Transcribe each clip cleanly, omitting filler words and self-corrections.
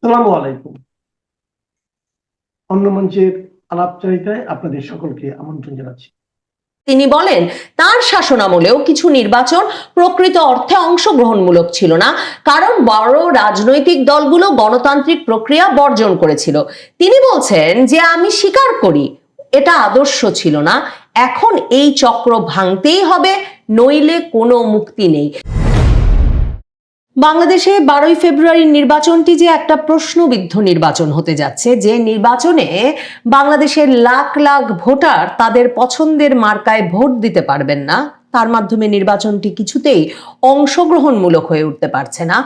আসসালামু আলাইকুম। অন্য মঞ্চের আলাপচারিতায় আপনাদের সকলকে আমন্ত্রণ জানাচ্ছি। তিনি বলেন, তার শাসনামলেও কিছু নির্বাচন প্রকৃত অর্থে অংশগ্রহণমূলক ছিল না, কারণ বড় রাজনৈতিক দলগুলো গণতান্ত্রিক প্রক্রিয়া বর্জন করেছিল। তিনি বলছেন যে আমি স্বীকার করি এটা আদর্শ ছিল না, এখন এই চক্র ভাঙতেই হবে, নইলে কোনো মুক্তি নেই। বাংলাদেশে 12ই ফেব্রুয়ারির নির্বাচনটি যে একটা প্রশ্নবিদ্ধ নির্বাচন হতে যাচ্ছে, যে নির্বাচনে বাংলাদেশের লাখ লাখ ভোটার তাদের পছন্দের মার্কায় ভোট দিতে পারবেন না, তার মাধ্যমে নির্বাচনটি কিছুতেই অংশগ্রহণমূলক হয়ে উঠতে পারছে না,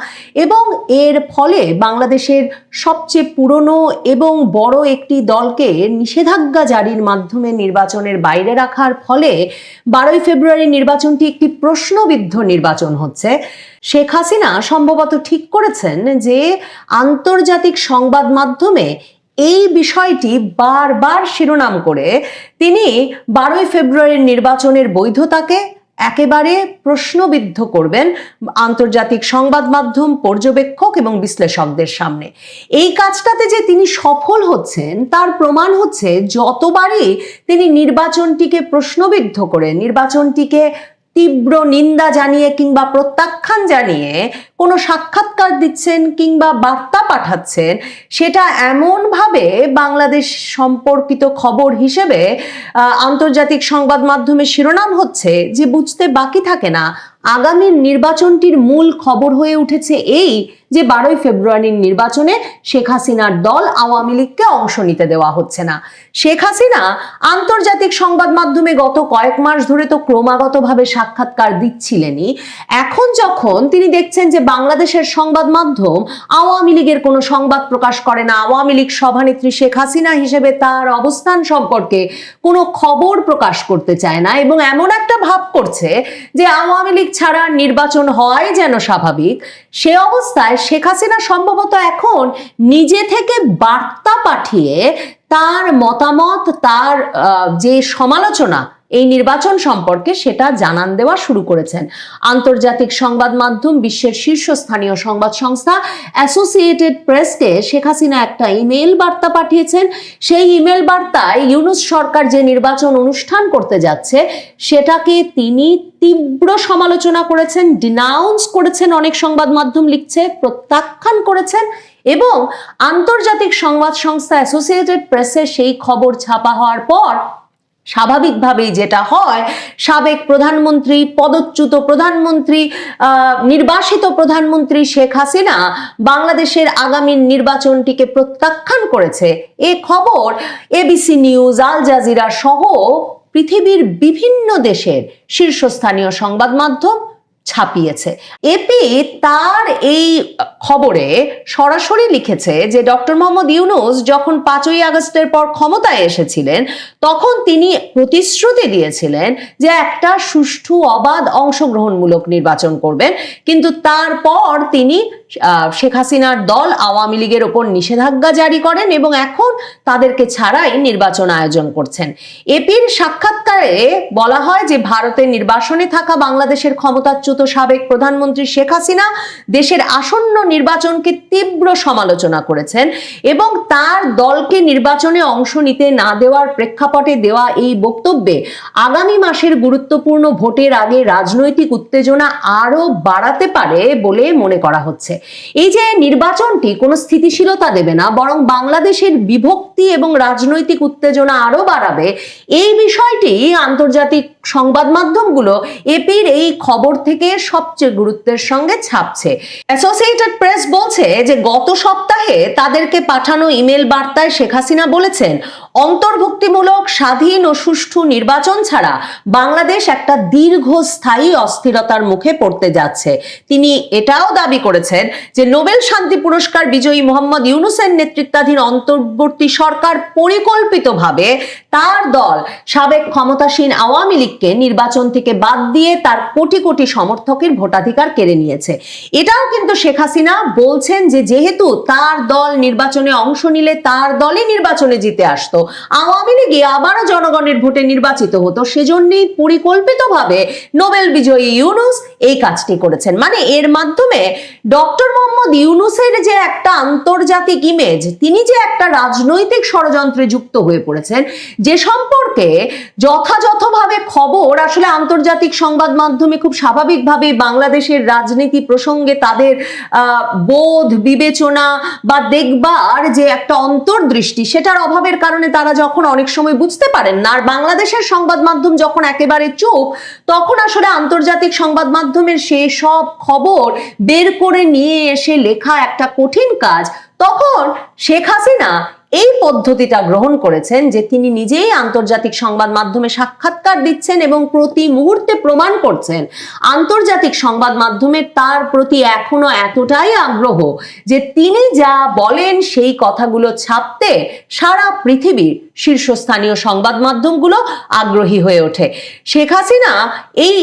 এবং এর ফলে বাংলাদেশের সবচেয়ে পুরনো এবং বড় একটি দলকে নিষেধাজ্ঞা জারির মাধ্যমে নির্বাচনের বাইরে রাখার ফলে 12ই ফেব্রুয়ারি নির্বাচনটি একটি প্রশ্নবিদ্ধ নির্বাচন হচ্ছে। শেখ হাসিনা সম্ভবত ঠিক করেছেন যে আন্তর্জাতিক সংবাদ মাধ্যমে এই বিষয়টি বারবার শিরোনাম করে তিনি 12ই ফেব্রুয়ারির নির্বাচনের বৈধতাকে একেবারে প্রশ্নবিদ্ধ করবেন আন্তর্জাতিক সংবাদ মাধ্যম, পর্যবেক্ষক এবং বিশ্লেষকদের সামনে। এই কাজটাতে যে তিনি সফল হচ্ছেন তার প্রমাণ হচ্ছে যতবারই তিনি নির্বাচনটিকে প্রশ্নবিদ্ধ করে, নির্বাচনটিকে তীব্র নিন্দা জানিয়ে কিংবা প্রত্যাখ্যান জানিয়ে কোনো সাক্ষাৎকার দিচ্ছেন কিংবা বার্তা পাঠাচ্ছেন, সেটা এমনভাবে বাংলাদেশ সম্পর্কিত খবর হিসেবে আন্তর্জাতিক সংবাদ মাধ্যমে শিরোনাম হচ্ছে যে বুঝতে বাকি থাকে না আগামীর নির্বাচনটির মূল খবর হয়ে উঠেছে এই যে 12ই ফেব্রুয়ারির নির্বাচনে শেখ হাসিনার দল আওয়ামী লীগকে অংশ নিতে দেওয়া হচ্ছে না। শেখ হাসিনা আন্তর্জাতিক সংবাদ মাধ্যমে গত কয়েক মাস ধরে তো ক্রমাগতভাবে সাক্ষাৎকার দিচ্ছিলেনই, এখন যখন তিনি দেখছেন যে বাংলাদেশের সংবাদ মাধ্যম আওয়ামী লীগের কোনো সংবাদ প্রকাশ করে না, আওয়ামী লীগ সভানেত্রী শেখ হাসিনা হিসেবে তার অবস্থান সম্পর্কে কোনো খবর প্রকাশ করতে চায় না এবং এমন একটা ভাব করছে যে আওয়ামী লীগ ছাড়া নির্বাচন হয় যেন স্বাভাবিক, সে অবস্থায় শেখ হাসিনা সম্ভবত এখন নিজে থেকে বার্তা পাঠিয়ে তার মতামত, তার যে সমালোচনা এই নির্বাচন সম্পর্কে সেটা জানান দেওয়া শুরু করেছেন। আন্তর্জাতিক সংবাদ মাধ্যম, বিশ্বের শীর্ষস্থানীয় সংবাদ সংস্থা অ্যাসোসিয়েটেড প্রেসকে শেখ হাসিনা একটা ইমেল বার্তা পাঠিয়েছেন। সেই ইমেল বার্তায় ইউনূস সরকার যে নির্বাচন অনুষ্ঠান করতে যাচ্ছে সেটাকে তিনি তীব্র সমালোচনা করেছেন, ডিনাউন্স করেছেন, অনেক সংবাদ মাধ্যম লিখছে, প্রত্যাখ্যান করেছেন, এবং আন্তর্জাতিক সংবাদ সংস্থা অ্যাসোসিয়েটেড প্রেসে সেই খবর ছাপা হওয়ার পর স্বাভাবিকভাবেই যেটা হয়, সাবেক প্রধানমন্ত্রী, পদচ্যুত প্রধানমন্ত্রী, নির্বাসিত প্রধানমন্ত্রী শেখ হাসিনা বাংলাদেশের আগামী নির্বাচনটিকে প্রত্যাখ্যান করেছে। এ খবর এবিসি নিউজ, আল জাজিরা সহ পৃথিবীর বিভিন্ন দেশের শীর্ষস্থানীয় সংবাদ মাধ্যম ছাপিয়েছে। এপি তার এই খবরে সরাসরি লিখেছে যে ডক্টর মোহাম্মদ ইউনূস যখন 5ই আগস্টের পর ক্ষমতায় এসেছিলেন তখন তিনি প্রতিশ্রুতি দিয়েছিলেন যে একটা সুষ্ঠু, অবাধ, অংশগ্রহণমূলক নির্বাচন করবেন, কিন্তু তারপর তিনি শেখ হাসিনার দল আওয়ামী লীগের ওপর নিষেধাজ্ঞা জারি করেন এবং এখন তাদেরকে ছাড়াই নির্বাচন আয়োজন করছেন। এপির সাক্ষাৎকারে বলা হয় যে ভারতের নির্বাসনে থাকা বাংলাদেশের ক্ষমতাচ্যুত সাবেক প্রধানমন্ত্রী শেখ হাসিনা দেশের আসন্ন নির্বাচনকে তীব্র সমালোচনা করেছেন এবং তার দলকে নির্বাচনে অংশ নিতে না দেওয়ার প্রেক্ষাপটে দেওয়া এই বক্তব্যে আগামী মাসের গুরুত্বপূর্ণ ভোটের আগে রাজনৈতিক উত্তেজনা আরো বাড়াতে পারে বলে মনে করা হচ্ছে। এই যে নির্বাচনটি কোনো স্থিতিশীলতা দেবে না, বরং বাংলাদেশের বিভক্তি এবং রাজনৈতিক উত্তেজনা আরো বাড়াবে, এই বিষয়টি আন্তর্জাতিক সংবাদ মাধ্যমগুলো এপির এই খবর থেকে সবচেয়ে গুরুত্বের সঙ্গে ছাপছে। অ্যাসোসিয়েটেড প্রেস বলছে যে গত সপ্তাহে তাদেরকে পাঠানো ইমেল বার্তায় শেখ হাসিনা বলেছেন অন্তর্ভুক্তিমূলক, স্বাধীন ও সুষ্ঠু নির্বাচন ছাড়া বাংলাদেশ একটা দীর্ঘস্থায়ী অস্থিরতার মুখে পড়তে যাচ্ছে। তিনি এটাও দাবি করেছেন যে নোবেল শান্তি পুরস্কার বিজয়ী মোহাম্মদ ইউনূসের নেতৃত্বাধীন অন্তর্বর্তী সরকার পরিকল্পিতভাবে তার দল সাবেক ক্ষমতাসীন আওয়ামী লীগকে নির্বাচন থেকে বাদ দিয়ে তার কোটি কোটি সমর্থকের ভোটাধিকার কেড়ে নিয়েছে। এটাও কিন্তু শেখ হাসিনা বলছেন যে যেহেতু তার দল নির্বাচনে অংশ নিলে তার দলই নির্বাচনে জিতে আসতো, আওয়ামী লীগে আবারও জনগণের ভোটে নির্বাচিত হতো, সেজন্যই পরিকল্পিতভাবে নোবেল বিজয়ী ইউনূস এই কাজটি করেছেন। মানে এর মাধ্যমে ডক্টর মোহাম্মদ ইউনূসের যে একটা আন্তর্জাতিক ইমেজ, তিনি যে একটা রাজনৈতিক ষড়যন্ত্রে যুক্ত হয়ে পড়েছেন, যে সম্পর্কে যথাযথভাবে খবর আসলে আন্তর্জাতিক সংবাদ মাধ্যমে খুব স্বাভাবিকভাবে বাংলাদেশের রাজনীতি প্রসঙ্গে তাদের বোধ বিবেচনা বা দেখবার যে একটা অন্তর্দৃষ্টি, সেটার অভাবের কারণে তারা যখন অনেক সময় বুঝতে পারেন না, আর বাংলাদেশের সংবাদ মাধ্যম যখন একেবারে চুপ, তখন আসলে আন্তর্জাতিক সংবাদ মাধ্যমের সেই সব খবর বের করে নিয়ে এসে লেখা একটা কঠিন কাজ। তখন শেখ হাসিনা এই পদ্ধতিটা গ্রহণ করেছেন যে তিনি নিজেই আন্তর্জাতিক সংবাদ মাধ্যমে সাক্ষাৎকার দিচ্ছেন এবং প্রতি মুহূর্তে প্রমাণ করছেন আন্তর্জাতিক সংবাদ মাধ্যমের তার প্রতি এখনো এতটাই আগ্রহ যে তিনি যা বলেন সেই কথাগুলো ছাপতে সারা পৃথিবীর শীর্ষস্থানীয় সংবাদ মাধ্যমগুলো আগ্রহী হয়ে ওঠে। শেখ হাসিনা এই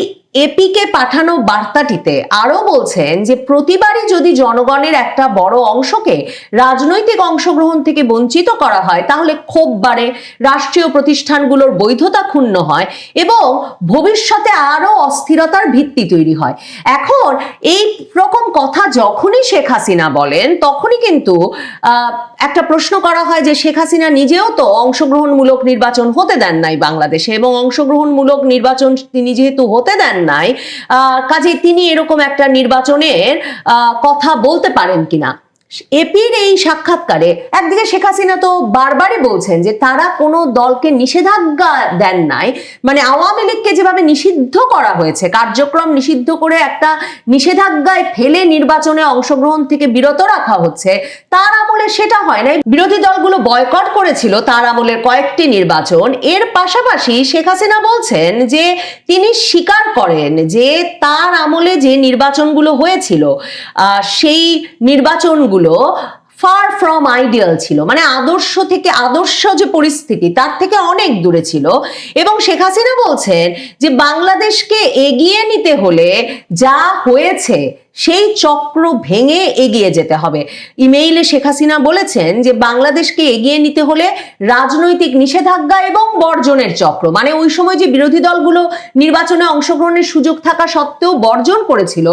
এপিকে পাঠানো বার্তাটিতে আরো বলছেন যে প্রতিবারই যদি জনগণের একটা বড় অংশকে রাজনৈতিক অংশগ্রহণ থেকে বঞ্চিত করা হয়, তাহলে ক্ষোভ বাড়ে, রাষ্ট্রীয় প্রতিষ্ঠানগুলোর বৈধতা ক্ষুণ্ণ হয় এবং ভবিষ্যতে আরো অস্থিরতার ভিত্তি তৈরি হয়। এখন এই রকম কথা যখনই শেখ হাসিনা বলেন, তখনই কিন্তু একটা প্রশ্ন করা হয় যে শেখ হাসিনা নিজেও তো অংশগ্রহণমূলক নির্বাচন হতে দেন নাই বাংলাদেশে, এবং অংশগ্রহণমূলক নির্বাচন তিনি যেহেতু হতে দেন নাই, কাজে তিনি এরকম একটা নির্বাচনের কথা বলতে পারেন কিনা। এপির এই সাক্ষাৎকারে একদিকে শেখ হাসিনা তো বারবারই বলছেন যে তারা কোনো দলকে নিষেধাজ্ঞা দেন নাই, মানে আওয়ামী লীগকে যেভাবে নিষিদ্ধ করা হয়েছে, কার্যক্রম নিষিদ্ধ করে একটা নিষেধাজ্ঞায় ফেলে নির্বাচনে অংশগ্রহণ থেকে বিরত রাখা হচ্ছে, তার আমলে সেটা হয় নাই। বিরোধী দলগুলো বয়কট করেছিল তার আমলের কয়েকটি নির্বাচন। এর পাশাপাশি শেখ হাসিনা বলছেন যে তিনি স্বীকার করেন যে তার আমলে যে নির্বাচনগুলো হয়েছিল সেই নির্বাচনগুলো ফার ফ্রম আইডিয়াল ছিল, মানে আদর্শ যে পরিস্থিতি তার থেকে অনেক দূরে ছিল। এবং শেখ হাসিনা বলছেন যে বাংলাদেশকে এগিয়ে নিতে হলে যা হয়েছে সেই চক্র ভেঙে এগিয়ে যেতে হবে। ইমেইলে শেখ হাসিনা বলেছেন যে বাংলাদেশকে এগিয়ে নিতে হলে রাজনৈতিক নিষেধাজ্ঞা এবং বর্জনের চক্র, মানে ওই সময় যে বিরোধী দলগুলো নির্বাচনে অংশগ্রহণের সুযোগ থাকা সত্ত্বেও বর্জন করেছিল,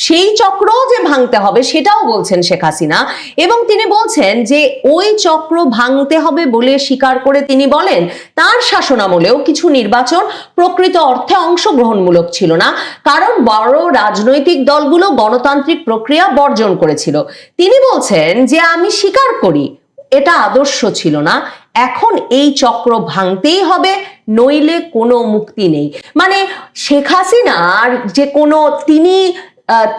সেই চক্রও যে ভাঙতে হবে সেটাও বলছেন শেখ হাসিনা। এবং তিনি বলছেন যে ওই চক্র ভাঙতে হবে বলে স্বীকার করে তিনি বলেন তার শাসনামলেও কিছু নির্বাচন প্রকৃত অর্থে অংশগ্রহণমূলক ছিল না, কারণ বড় রাজনৈতিক দলগুলো গণতান্ত্রিক প্রক্রিয়া বর্জন করেছিল। তিনি বলছেন যে আমি স্বীকার করি এটা আদর্শ ছিল না, এখন এই চক্র ভাঙতেই হবে, নইলে কোনো মুক্তি নেই। মানে শেখ হাসিনার যে কোনো তিনি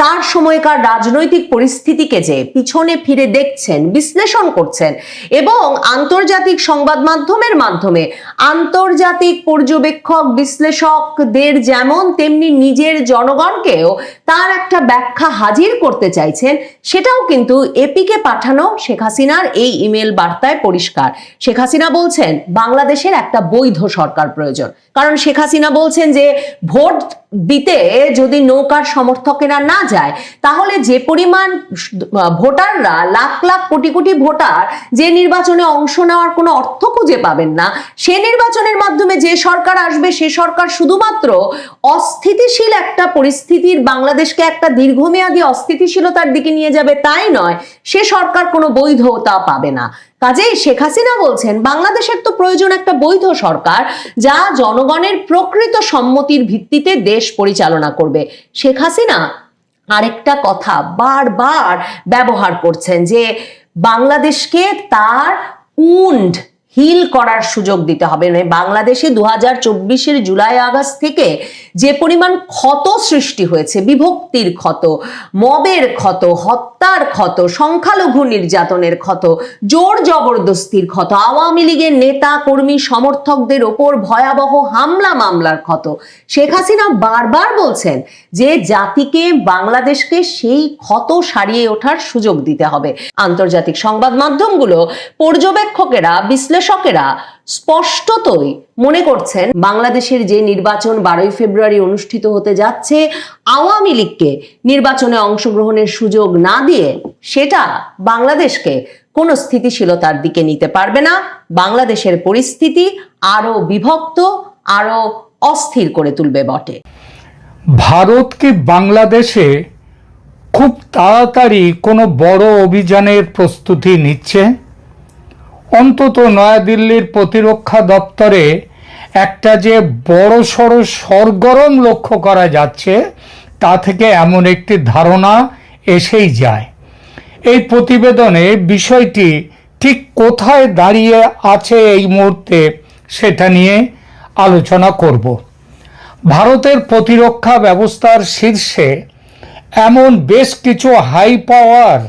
তার সময়কার রাজনৈতিক পরিস্থিতিকে যে পিছনে ফিরে দেখছেন, বিশ্লেষণ করছেন এবং আন্তর্জাতিক সংবাদ মাধ্যমের মাধ্যমে আন্তর্জাতিক পর্যবেক্ষক বিশ্লেষকদের যেমন তেমনি নিজের জনগণকেও তার একটা ব্যাখ্যা হাজির করতে চাইছেন, সেটাও কিন্তু এপিকে পাঠানো শেখ হাসিনার এই ইমেল বার্তায় পরিষ্কার। শেখ হাসিনা বলছেন বাংলাদেশের একটা বৈধ সরকার প্রয়োজন, কারণ শেখ হাসিনা বলছেন যে ভোট দিতে যদি নৌকার সমর্থকেরা না যায়, তাহলে যে পরিমাণ ভোটাররা লাখ লাখ কোটি কোটি ভোটার যে নির্বাচনে অংশ নেওয়ার কোনো অর্থ খুঁজে পাবেন না, সে নির্বাচনের মাধ্যমে যে সরকার আসবে সে সরকার শুধুমাত্র অস্থিতিশীল একটা পরিস্থিতির বাংলাদেশকে একটা দীর্ঘমেয়াদী অস্থিতিশীলতার দিকে নিয়ে যাবে তাই নয়, সে সরকার কোনো বৈধতা পাবে না। কাজেই শেখ হাসিনা বলছেন বাংলাদেশের তো প্রয়োজন একটা বৈধ সরকার যা জনগণের প্রকৃত সম্মতির ভিত্তিতে দেশ পরিচালনা করবে। শেখ হাসিনা আরেকটা কথা বারবার ব্যবহার করছেন যে বাংলাদেশকে তার উন্ড হিল করার সুযোগ দিতে হবে। মানে বাংলাদেশে 2024-এর জুলাই আগস্ট থেকে যে পরিমাণ ক্ষত সৃষ্টি হয়েছে, বিভক্তির ক্ষত, মবের ক্ষত, হত্যার ক্ষত, সংখ্যালঘু নির্যাতনের ক্ষত, জোর জবরদস্তির ক্ষত, আওয়ামী লীগের নেতা কর্মী সমর্থকদের ওপর ভয়াবহ হামলা মামলার ক্ষত, শেখ হাসিনা বারবার বলছেন যে জাতিকে বাংলাদেশকে সেই ক্ষত সারিয়ে ওঠার সুযোগ দিতে হবে। আন্তর্জাতিক সংবাদ মাধ্যমগুলো, পর্যবেক্ষকেরা, বিশ্লেষকেরা স্পষ্টতই মনে করছেন বাংলাদেশের যে নির্বাচন 12ই ফেব্রুয়ারি অনুষ্ঠিত হতে যাচ্ছে, আওয়ামী লীগকে নির্বাচনে অংশগ্রহণের সুযোগ না দিয়ে সেটা বাংলাদেশকে কোনো স্থিতিশীলতার দিকে নিতে পারবে না, বাংলাদেশের পরিস্থিতি আরো বিভক্ত, আরো অস্থির করে তুলবে বটে। ভারত কি বাংলাদেশে খুব তাড়াতাড়ি কোনো বড় অভিযানের প্রস্তুতি নিচ্ছে? অন্তত নয়াদিল্লির প্রতিরক্ষা দপ্তরে একটা যে বড়সড় সরগরম লক্ষ্য করা যাচ্ছে, তা থেকে এমন একটি ধারণা এসেই যায়। এই প্রতিবেদনে বিষয়টি ঠিক কোথায় দাঁড়িয়ে আছে এই মুহূর্তে সেটা নিয়ে আলোচনা করব। ভারতের প্রতিরক্ষা ব্যবস্থার শীর্ষে এমন বেশ কিছু হাই পাওয়ার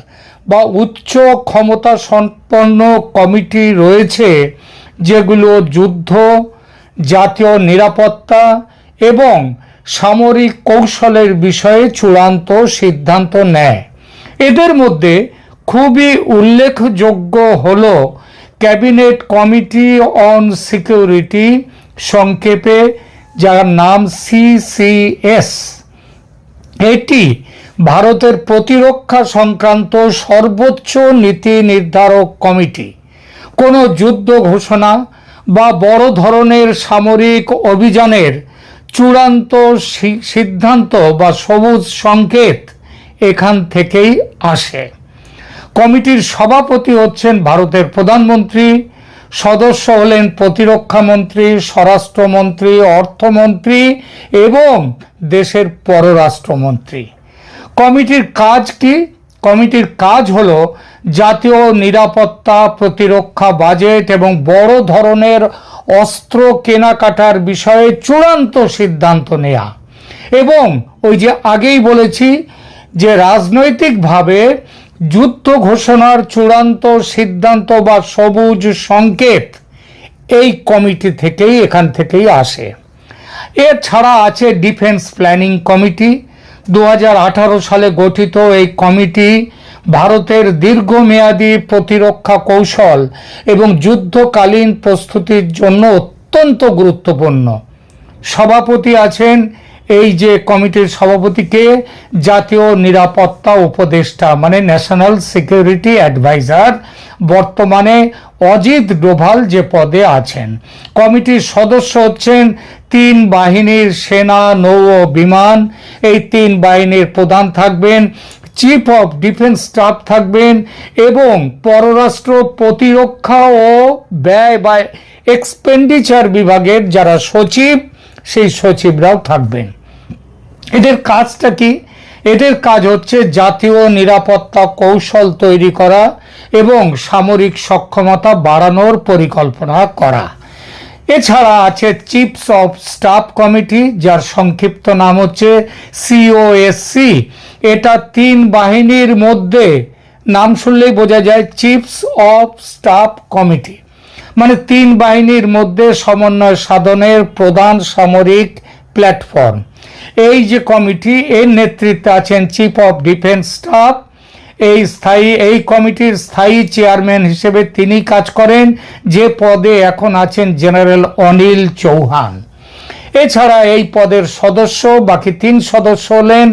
বা উচ্চ ক্ষমতা সম্পন্ন কমিটি রয়েছে যেগুলো যুদ্ধ, জাতীয় নিরাপত্তা এবং সামরিক কৌশলের বিষয়ে চূড়ান্ত সিদ্ধান্ত নেয়। এদের মধ্যে খুবই উল্লেখযোগ্য হল ক্যাবিনেট কমিটি অন সিকিউরিটি, সংক্ষেপে যার নাম CCS। এটি ভারতের প্রতিরক্ষা সংক্রান্ত সর্বোচ্চ নীতি নির্ধারক কমিটি। কোনো যুদ্ধ ঘোষণা বা বড় ধরনের সামরিক অভিযানের চূড়ান্ত সিদ্ধান্ত বা সবুজ সংকেত এখান থেকেই আসে। কমিটির সভাপতি হচ্ছেন ভারতের প্রধানমন্ত্রী, সদস্য হলেন প্রতিরক্ষা মন্ত্রী, স্বরাষ্ট্রমন্ত্রী, অর্থমন্ত্রী এবং দেশের পররাষ্ট্রমন্ত্রী। কমিটির কাজ কি? কমিটির কাজ হলো জাতীয় নিরাপত্তা, প্রতিরক্ষা বাজেট এবং বড় ধরনের অস্ত্র কেনাকাটার বিষয়ে চূড়ান্ত সিদ্ধান্ত নেওয়া। এবং ওই যে আগেই বলেছি যে রাজনৈতিকভাবে যুদ্ধ ঘোষণার চূড়ান্ত সিদ্ধান্ত বা সবুজ সংকেত এই কমিটি থেকেই, এখান থেকেই আসে। এছাড়া আছে ডিফেন্স প্ল্যানিং কমিটি। 2018 সালে গঠিত এই কমিটি ভারতের দীর্ঘমেয়াদী প্রতিরক্ষা কৌশল এবং যুদ্ধকালীন প্রস্তুতির জন্য অত্যন্ত গুরুত্বপূর্ণ। সভাপতি আছেন, এই যে কমিটির সভাপতিকে জাতীয় নিরাপত্তা উপদেষ্টা মানে ন্যাশনাল সিকিউরিটি অ্যাডভাইজার, বর্তমানে অজিত ডোভাল যে পদে আছেন। কমিটির সদস্য হচ্ছেন 3 বাহিনীর সেনা, নৌ ও বিমান। এই 3 বাহিনীর প্রধান থাকবেন, চিফ অফ ডিফেন্স স্টাফ থাকবেন এবং পররাষ্ট্র, প্রতিরক্ষা ও ব্যয় বা এক্সপেন্ডিচার বিভাগের যারা সচিব, সেই সচিবরাও থাকবেন। এদের কাজটা কি? এদের কাজ হচ্ছে জাতীয় নিরাপত্তা কৌশল তৈরি করা এবং সামরিক সক্ষমতা বাড়ানোর পরিকল্পনা করা। এছাড়া আছে চিফস অফ স্টাফ কমিটি, যার সংক্ষিপ্ত নাম হচ্ছে COSC। এটা 3 বাহিনীর মধ্যে, নাম শুনলেই বোঝা যায় চিফস অফ স্টাফ কমিটি, মানে 3 বাহিনীর মধ্যে সমন্বয় সাধনের প্রধান সামরিক প্ল্যাটফর্ম। এই যে কমিটি, এর নেতৃত্বে আছেন চিফ অফ ডিফেন্স স্টাফ। এই কমিটির স্থায়ী চেয়ারম্যান হিসেবে তিনি কাজ করেন, যে পদে এখন আছেন জেনারেল অনিল চৌহান। এছাড়া এই পদের সদস্য বাকি 3 সদস্য হলেন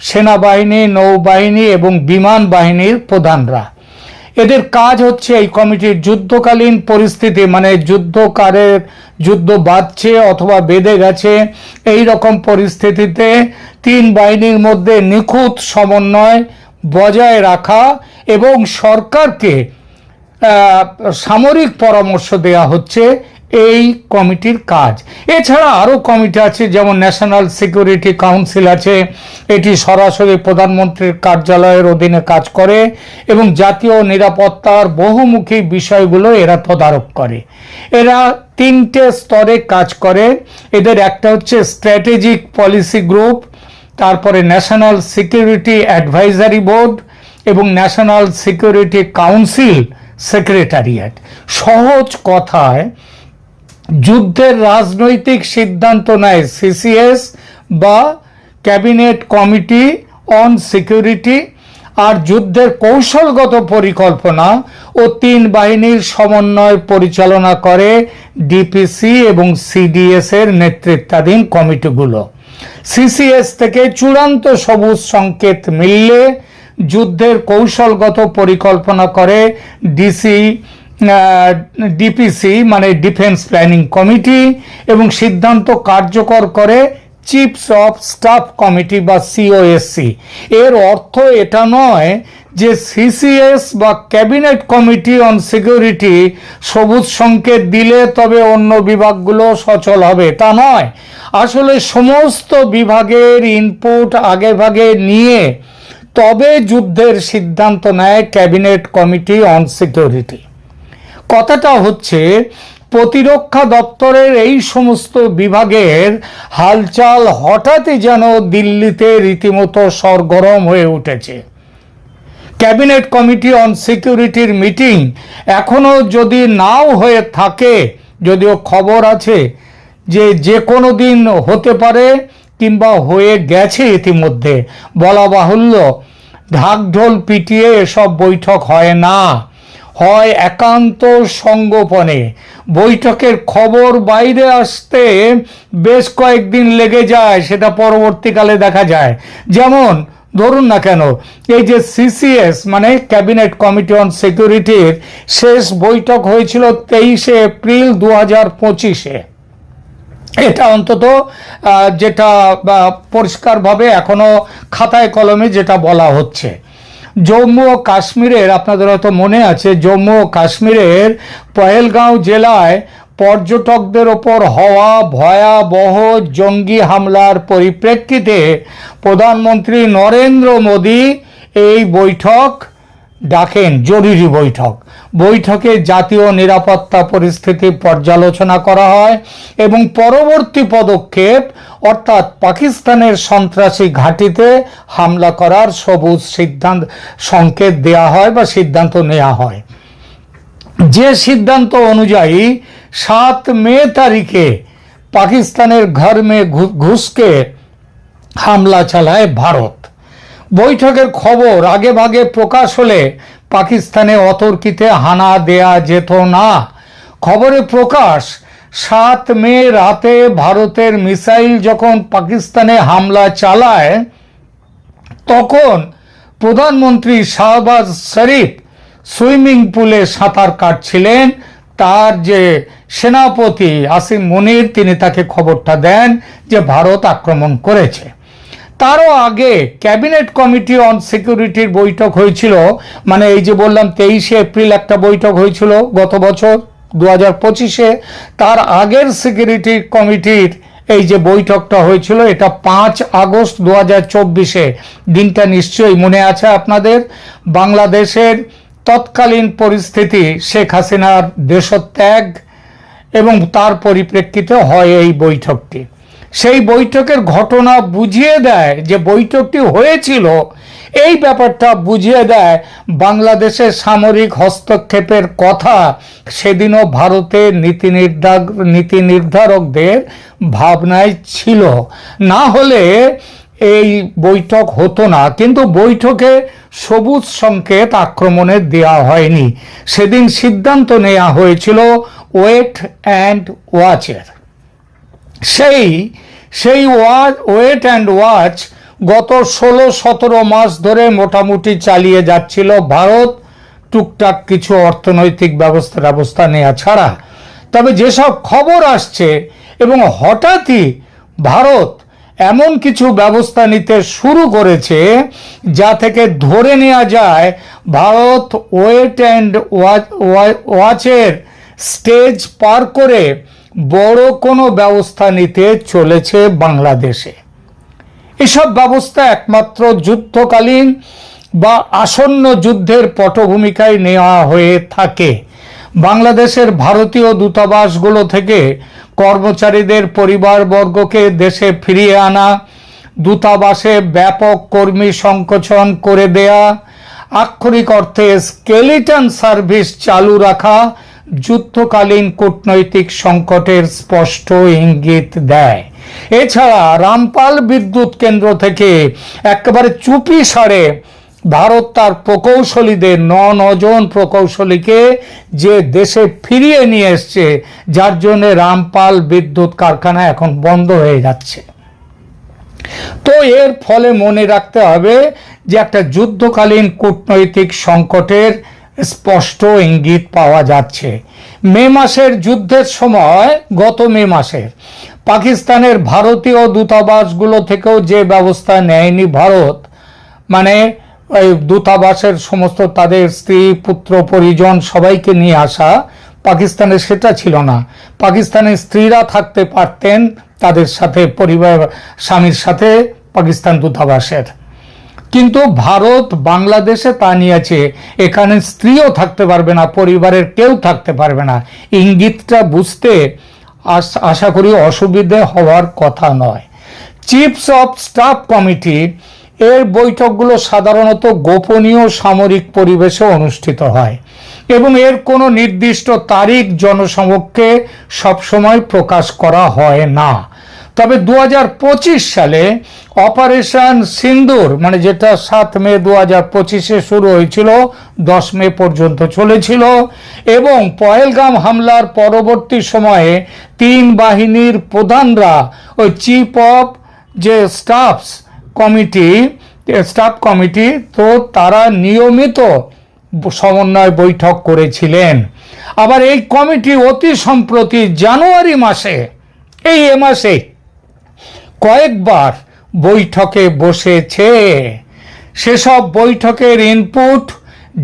সেনাবাহিনী, নৌবাহিনী এবং বিমান বাহিনীর প্রধানরা। এদের কাজ হচ্ছে এই কমিটির যুদ্ধকালীন পরিস্থিতি, মানে যুদ্ধ বাঁধছে অথবা বেঁধে গেছে, এই রকম পরিস্থিতিতে 3 বাহিনীর মধ্যে নিখুঁত সমন্বয় বজায় রাখা এবং সরকারকে সামরিক পরামর্শ দেয়া হচ্ছে এই কমিটির কাজ। এছাড়া আরও কমিটি আছে, যেমন ন্যাশনাল সিকিউরিটি কাউন্সিল আছে। এটি সরাসরি প্রধানমন্ত্রীর কার্যালয়ের অধীনে কাজ করে এবং জাতীয় নিরাপত্তার বহুমুখী বিষয়গুলো এরা তদারক করে। এরা 3টে স্তরে কাজ করে। এদের একটা হচ্ছে স্ট্র্যাটেজিক পলিসি গ্রুপ, তারপরে ন্যাশনাল সিকিউরিটি অ্যাডভাইজারি বোর্ড এবং ন্যাশনাল সিকিউরিটি কাউন্সিল সেক্রেটারিয়েট। সহজ কথায় যুদ্ধের রাজনৈতিক সিদ্ধান্ত নেয় CCS বা ক্যাবিনেট কমিটি অন সিকিউরিটি, আর যুদ্ধের কৌশলগত পরিকল্পনা ও 3 বাহিনীর সমন্বয় পরিচালনা করে ডিপিসি এবং সিডিএস এর নেতৃত্বাধীন কমিটিগুলো। সিসিএস থেকে চূড়ান্ত সবুজ সংকেত মিললে যুদ্ধের কৌশলগত পরিকল্পনা করে ডিপিসি মানে ডিফেন্স প্ল্যানিং কমিটি এবং সিদ্ধান্ত কার্যকর করে চিফস অফ স্টাফ কমিটি বা সিওএসসি। এর অর্থ এটা নয় যে সিসিএস বা ক্যাবিনেট কমিটি অন সিকিউরিটি সবুজ সংকেত দিলে তবে অন্য বিভাগগুলো সচল হবে, তা নয়। আসলে সমস্ত বিভাগের ইনপুট আগেভাগে নিয়ে তবে যুদ্ধের সিদ্ধান্ত নেয় ক্যাবিনেট কমিটি অন সিকিউরিটি। কথাটা হচ্ছে প্রতিরক্ষা দপ্তরের এই সমস্ত বিভাগের হালচাল হঠাৎই যেন দিল্লিতে রীতিমতো সরগরম হয়ে উঠেছে। ক্যাবিনেট কমিটি অন সিকিউরিটির মিটিং এখনো যদি নাও হয়ে থাকে, যদিও খবর আছে যে কোনো দিন হতে পারে কিংবা হয়ে গেছে ইতিমধ্যে, বলা বাহুল্য ঢাকঢোল পিটিয়ে এসব বৈঠক হয় না, হয় একান্ত সঙ্গোপনে। বৈঠকের খবর বাইরে আসতে বেশ কয়েকদিন লেগে যায়, সেটা পরবর্তীকালে দেখা যায়। যেমন ধরুন না কেন, এই যে সিসিএস মানে ক্যাবিনেট কমিটি অন সিকিউরিটির শেষ বৈঠক হয়েছিল 23শে এপ্রিল 2025-এ। এটা অন্তত যেটা পরিষ্কারভাবে এখনো খাতায় কলমে যেটা বলা হচ্ছে। জম্মু ও কাশ্মীরের, আপনাদের হয়তো মনে আছে, জম্মু ও কাশ্মীরের পহেলগাঁও জেলায় পর্যটকদের ওপর হওয়া ভয়াবহ জঙ্গি হামলার পরিপ্রেক্ষিতে প্রধানমন্ত্রী নরেন্দ্র মোদী এই বৈঠক ডাকেন, জরুরি বৈঠক। বৈঠকে জাতীয় নিরাপত্তা পরিস্থিতি পর্যালোচনা করা হয় এবং পরবর্তী পদক্ষেপ অর্থাৎ পাকিস্তানের সন্ত্রাসী ঘাঁটিতে হামলা করার সবুজ সংকেত দেয়া হয় বা সিদ্ধান্ত নেওয়া হয়। যে সিদ্ধান্ত অনুযায়ী 7 মে তারিখে পাকিস্তানের ঘর মে ঘুসকে হামলা চালায় ভারত। বৈঠকের খবর আগে ভাগে প্রকাশ হলে পাকিস্তানে অতর্কিতে হানা দেয়া যেত না। খবরে প্রকাশ 7 মে রাতে ভারতের মিসাইল যখন পাকিস্তানে হামলা চালায় তখন প্রধানমন্ত্রী শাহবাজ শরীফ সুইমিং পুলে সাঁতার কাটছিলেন। তার যে সেনাপতি আসিম মুনির তিনি তাকে খবরটা দেন যে ভারত আক্রমণ করেছে। তারও আগে ক্যাবিনেট কমিটি অন সিকিউরিটির বৈঠক হয়েছিল, মানে এই যে বললাম 23শে এপ্রিল একটা বৈঠক হয়েছিল গত বছর 2025-এ। তার আগের সিকিউরিটি কমিটির এই যে বৈঠকটা হয়েছিল এটা 5 আগস্ট 2024-এ। দিনটা নিশ্চয়ই মনে আছে আপনাদের। বাংলাদেশের তৎকালীন পরিস্থিতি, শেখ হাসিনার দেশত্যাগ এবং তার পরিপ্রেক্ষিতে হয় এই বৈঠকটি। সেই বৈঠকের ঘটনা বুঝিয়ে দেয় যে বৈঠকটি হয়েছিল, এই ব্যাপারটা বুঝিয়ে দেয় বাংলাদেশের সামরিক হস্তক্ষেপের কথা সেদিনও ভারতের নীতি নির্ধারকদের ভাবনায় ছিল। না হলে এই বৈঠক হতো না। কিন্তু বৈঠকে সবুজ সংকেত আক্রমণের দেওয়া হয়নি। সেদিন সিদ্ধান্ত নেওয়া হয়েছিল ওয়েট অ্যান্ড ওয়াচের। সেই ওয়েট অ্যান্ড ওয়াচ গত 16-17 মাস ধরে মোটামুটি চালিয়ে যাচ্ছিল ভারত, টুকটাক কিছু অর্থনৈতিক ব্যবস্থা নেওয়া ছাড়া। তবে যেসব খবর আসছে এবং হঠাৎই ভারত এমন কিছু ব্যবস্থা নিতে শুরু করেছে যা থেকে ধরে নেওয়া যায় ভারত ওয়েট অ্যান্ড ওয়াচের স্টেজ পার করে বড় কোনো ব্যবস্থা নিতে চলেছে বাংলাদেশে। এসব ব্যবস্থা একমাত্র যুদ্ধকালীন বা আসন্ন যুদ্ধের পটভূমিকায় নেওয়া হয়ে থাকে। বাংলাদেশের ভারতীয় দূতাবাসগুলো থেকে কর্মচারীদের পরিবারবর্গকে দেশে ফিরিয়ে আনা, দূতাবাসে ব্যাপক কর্মী সংকোচন করে দেয়া, আক্ষরিক অর্থে স্কেলিটন সার্ভিস চালু রাখা যুদ্ধকালীন কূটনৈতিক সংকটের স্পষ্ট ইঙ্গিত দেয়। এছাড়া রামপাল বিদ্যুৎ কেন্দ্র থেকে একেবারে চুপি সারে ভারত তার প্রকৌশলীদের নজন প্রকৌশলীকে যে দেশে ফিরিয়ে নিয়ে এসছে, যার জন্য রামপাল বিদ্যুৎ কারখানা এখন বন্ধ হয়ে যাচ্ছে। তো এর ফলে মনে রাখতে হবে যে একটা যুদ্ধকালীন কূটনৈতিক সংকটের স্পষ্ট ইঙ্গিত পাওয়া যাচ্ছে। মে মাসের যুদ্ধের সময়, গত মে মাসে পাকিস্তানের ভারতীয় দূতাবাসগুলো থেকেও যে ব্যবস্থা নেয়নি ভারত, মানে ওই দূতাবাসের সমস্ত তাদের স্ত্রী পুত্র পরিজন সবাইকে নিয়ে আসা, পাকিস্তানে সেটা ছিল না। পাকিস্তানের স্ত্রীরা থাকতে পারতেন তাদের সাথে, পরিবার স্বামীর সাথে পাকিস্তান দূতাবাসের, কিন্তু ভারত বাংলাদেশে তা নিয়েছে, এখানে স্ত্রীও থাকতে পারবে না, পরিবারের কেউ থাকতে পারবে না। ইঙ্গিতটা বুঝতে আশা করি অসুবিধে হওয়ার কথা নয়। চিফস অফ স্টাফ কমিটি এর বৈঠকগুলো সাধারণত গোপনীয় সামরিক পরিবেশে অনুষ্ঠিত হয় এবং এর কোনো নির্দিষ্ট তারিখ জনসমক্ষে সবসময় প্রকাশ করা হয় না। তবে 2025 সালে অপারেশন সিন্দুর, মানে যেটা 7 মে 2025-এ শুরু হয়েছিল, 10 মে পর্যন্ত চলেছিল, এবং পহেলগাম হামলার পরবর্তী সময়ে 3 বাহিনীর প্রধানরা ওই চিফ অফ যে স্টাফ কমিটি, তো তারা নিয়মিত সমন্বয় বৈঠক করেছিলেন। আবার এই কমিটি অতি সম্প্রতি জানুয়ারি মাসে, এই মাসে কয়েকবার বৈঠকে বসেছে। সেসব বৈঠকের ইনপুট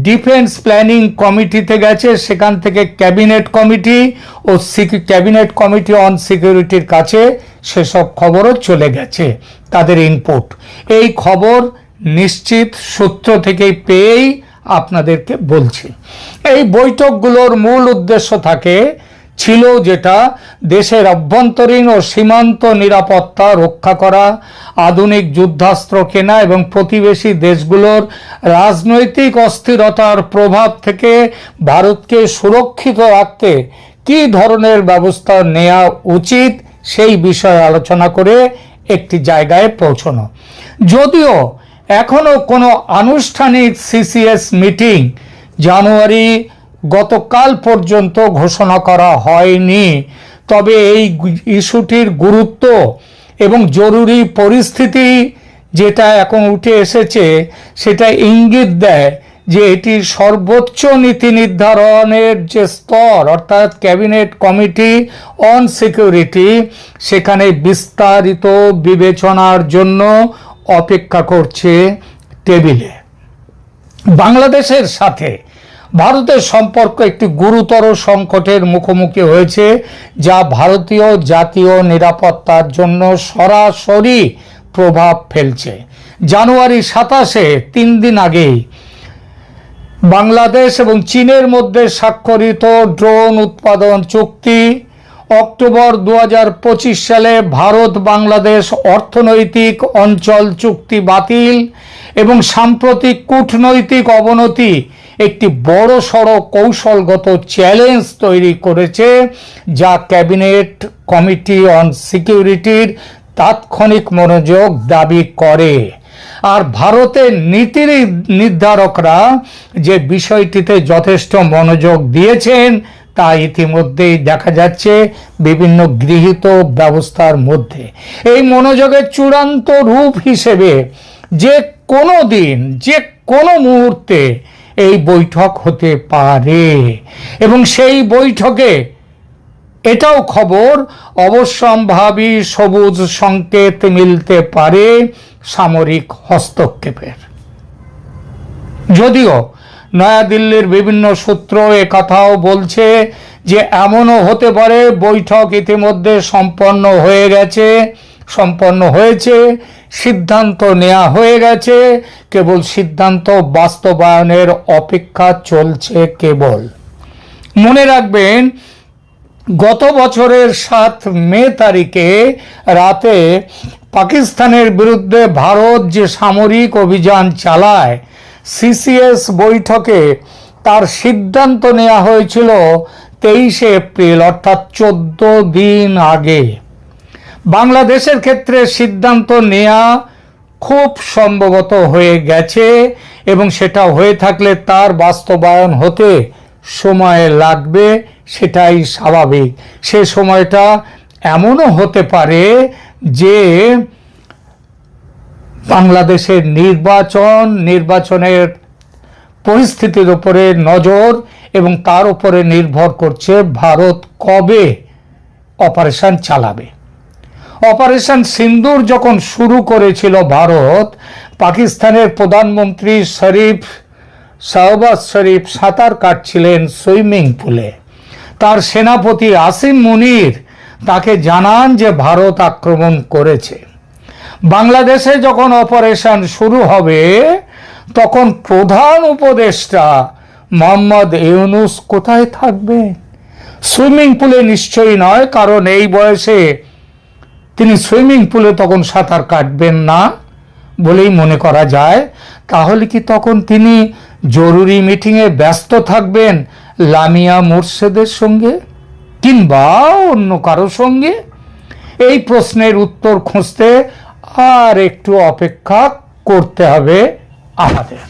ডিফেন্স প্ল্যানিং কমিটিতে গেছে, সেখান থেকে ক্যাবিনেট কমিটি অন সিকিউরিটির কাছে সেসব খবরও চলে গেছে, তাদের ইনপুট। এই খবর নিশ্চিত সূত্র থেকে পেয়েই আপনাদেরকে বলছি। এই বৈঠকগুলোর মূল উদ্দেশ্য ছিল যেটা দেশের অভ্যন্তরীণ ও সীমান্ত নিরাপত্তা রক্ষা করা, আধুনিক যুদ্ধাস্ত্র কেনা এবং প্রতিবেশী দেশগুলোর রাজনৈতিক অস্থিরতার প্রভাব থেকে ভারতকে সুরক্ষিত রাখতে কী ধরনের ব্যবস্থা নেওয়া উচিত সেই বিষয়ে আলোচনা করে একটি জায়গায় পৌঁছানো। যদিও এখনো কোনো আনুষ্ঠানিক সিসিএস মিটিং জানুয়ারি গতকাল পর্যন্ত ঘোষণা করা হয়নি, তবে এই ইস্যুটির গুরুত্ব এবং জরুরি পরিস্থিতি যেটা এখন উঠে এসেছে সেটা ইঙ্গিত দেয় যে এটি সর্বোচ্চ নীতি নির্ধারণের যে স্তর, অর্থাৎ ক্যাবিনেট কমিটি অন সিকিউরিটি, সেখানে বিস্তারিত বিবেচনার জন্য অপেক্ষা করছে টেবিলে। বাংলাদেশের সাথে ভারতের সম্পর্ক একটি গুরুতর সংকটের মুখোমুখি হয়েছে, যা ভারতীয় জাতীয় নিরাপত্তার জন্য সরাসরি প্রভাব ফেলছে। জানুয়ারি 27-এ, 3 দিন আগেই, বাংলাদেশ এবং চীনের মধ্যে স্বাক্ষরিত ড্রোন উৎপাদন চুক্তি, অক্টোবর 2025 সালে ভারত বাংলাদেশ অর্থনৈতিক অঞ্চল চুক্তি বাতিল এবং সাম্প্রতিক কূটনৈতিক অবনতি একটি বড়সড় কৌশলগত চ্যালেঞ্জ তৈরি করেছে, যা ক্যাবিনেট কমিটি অন সিকিউরিটির তাৎক্ষণিক মনোযোগ দাবি করে। আর ভারতের নীতি নির্ধারকরা যে বিষয়টিতে যথেষ্ট মনোযোগ দিয়েছেন তা ইতিমধ্যেই দেখা যাচ্ছে বিভিন্ন গৃহীত ব্যবস্থার মধ্যে। এই মনোযোগের চূড়ান্ত রূপ হিসেবে যে কোনো দিন, যে কোনো মুহূর্তে এই বৈঠক হতে পারে এবং সেই বৈঠকে এটাও খবর অবশ্যম্ভাবী সবুজ সংকেত মিলতে পারে সামরিক হস্তক্ষেপের। যদিও নয়াদিল্লির বিভিন্ন সূত্র একথাও বলছে যে এমনও হতে পারে বৈঠক ইতিমধ্যে সম্পন্ন হয়েছে, সিদ্ধান্ত নেওয়া হয়ে গেছে, কেবল সিদ্ধান্ত বাস্তবায়নের অপেক্ষা চলছে কেবল। মনে রাখবেন, গত বছরের 7 মে তারিখে রাতে পাকিস্তানের বিরুদ্ধে ভারত যে সামরিক অভিযান চালায়, সিসিএস বৈঠকে তার সিদ্ধান্ত নেওয়া হয়েছিল 23 এপ্রিল, অর্থাৎ 14 দিন আগে। বাংলাদেশের ক্ষেত্রে সিদ্ধান্ত নেওয়া খুব সম্ভবত হয়ে গেছে, এবং সেটা হয়ে থাকলে তার বাস্তবায়ন হতে সময় লাগবে, সেটাই স্বাভাবিক। সে সময়টা এমনও হতে পারে যে বাংলাদেশের নির্বাচনের পরিস্থিতির উপরে নজর, এবং তার উপরে নির্ভর করছে ভারত কবে অপারেশন চালাবে। অপারেশন সিন্দুর যখন শুরু করেছিল ভারত, পাকিস্তানের প্রধানমন্ত্রী শাহবাজ শরীফ সাঁতার কাটছিলেন সুইমিং পুলে। তার সেনাপতি আসিম মুনির তাকে জানান যে ভারত আক্রমণ করেছে। বাংলাদেশে যখন অপারেশন শুরু হবে তখন প্রধান উপদেষ্টা মোহাম্মদ ইউনূস কোথায় থাকবে? সুইমিং পুলে নিশ্চয়ই নয়, কারণ এই বয়সে তিনি সুইমিং পুলে তখন সাঁতার কাটবেন না বলেই মনে করা যায়। তাহলে কি তখন তিনি জরুরি মিটিংয়ে ব্যস্ত থাকবেন লামিয়া মোরশেদের সঙ্গে কিংবা অন্য কারো সঙ্গে? এই প্রশ্নের উত্তর খুঁজতে আর একটু অপেক্ষা করতে হবে আমাদের।